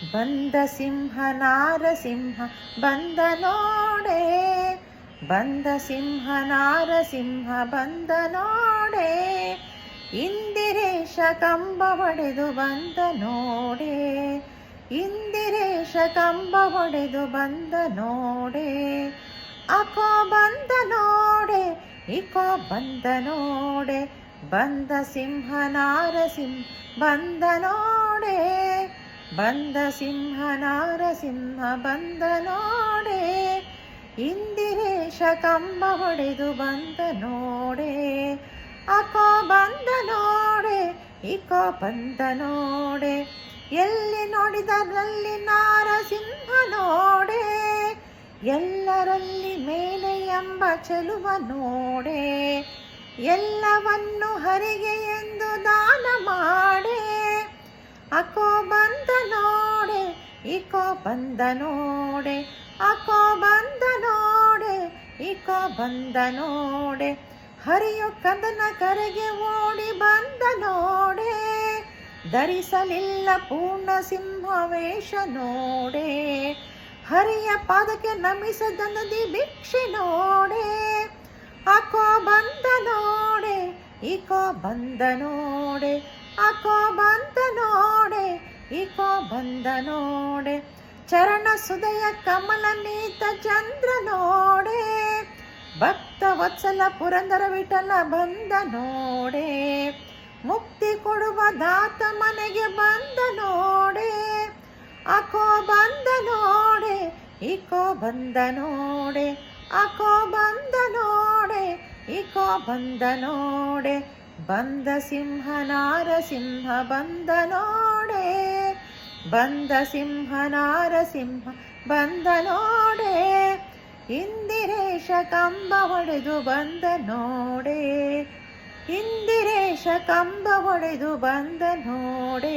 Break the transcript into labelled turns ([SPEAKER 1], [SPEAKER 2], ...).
[SPEAKER 1] ಬಂದ ಸಿಂಹ ನಾರಸಿಂಹ ಬಂದ ನೋಡೆ, ಬಂದ ಸಿಂಹ ನಾರಸಿಂಹ ಬಂದ ನೋಡೆ, ಇಂದಿರೇಶ ಕಂಬ ಒಡೆದು ಬಂದ ನೋಡೆ, ಇಂದಿರೇಶ ಕಂಬ ಒಡೆದು ಬಂದ ನೋಡೆ, ಅಕೋ ಬಂದ ನೋಡೆ ಇಕೋ ಬಂದ ನೋಡೆ, ಬಂದ ಸಿಂಹ ನಾರಸಿಂಹ ಬಂದ ನೋಡೆ, ಬಂದ ಸಿಂಹ ನಾರಸಿಂಹ ಬಂದ ನೋಡೆ, ಇಂದಿರೇಶ ಕಂಬ ಹೊಡೆದು ಬಂದ ನೋಡೆ, ಅಕೋ ಬಂದ ನೋಡೆ ಇಕೋ ಬಂದ ನೋಡೆ, ಎಲ್ಲಿ ನೋಡಿದರಲ್ಲಿ ನಾರಸಿಂಹ ನೋಡೆ, ಎಲ್ಲರಲ್ಲಿ ಮೇಲೆ ಎಂಬ ಚೆಲುವ ನೋಡೆ, ಎಲ್ಲವನ್ನು ಹರಿಗೆ ಎಂದು ದಾನ ಮಾಡೆ, ಅಕೋ ಬಂದ ನೋಡೆ ಇಕೋ ಬಂದ ನೋಡೆ, ಅಕೋ ಬಂದ ನೋಡೆ ಇಕೋ ಬಂದ ನೋಡೆ, ಹರಿಯು ಕದನ ಕರೆಗೆ ಓಡಿ ಬಂದ ನೋಡೆ, ಧರಿಸಲಿಲ್ಲ ಪೂರ್ಣ ಸಿಂಹವೇಷ ನೋಡೆ, ಹರಿಯ ಪಾದಕ್ಕೆ ನಮಿಸದನದಿ ಭಿಕ್ಷೆ ನೋಡೆ, ಅಕೋ ಬಂದ ನೋಡೆ ಇಕೋ ಬಂದ ನೋಡೆ, ಅಕೋ ಬಂದ ನೋಡೆ ಇಕೋ ಬಂದ ನೋಡೆ, ಚರಣ ಸುದಯ ಕಮಲ ನೀತ ಚಂದ್ರ ನೋಡೆ, ಭಕ್ತ ವತ್ಸಲ ಪುರಂದರ ವಿಠಲ ಬಂದ ನೋಡೆ, ಮುಕ್ತಿ ಕೊಡುವ ದಾತ ಮನೆಗೆ ಬಂದ ನೋಡೆ, ಅಕೋ ಬಂದ ನೋಡೆ ಇಕೋ ಬಂದ ನೋಡೆ, ಅಕೋ ಬಂದ ನೋಡೆ ಇಕೋ ಬಂದ ನೋಡೆ, ಬಂದ ಸಿಂಹ ನಾರಸಿಂಹ ಬಂದ ನೋಡೆ, ಬಂದ ಸಿಂಹ ನಾರಸಿಂಹ ಬಂದ ನೋಡೆ, ಇಂದಿರೇಶ ಕಂಬ ಒಡೆದು ಬಂದ ನೋಡೆ, ಇಂದಿರೇಶ ಕಂಬ ಒಡೆದು ಬಂದ ನೋಡೆ.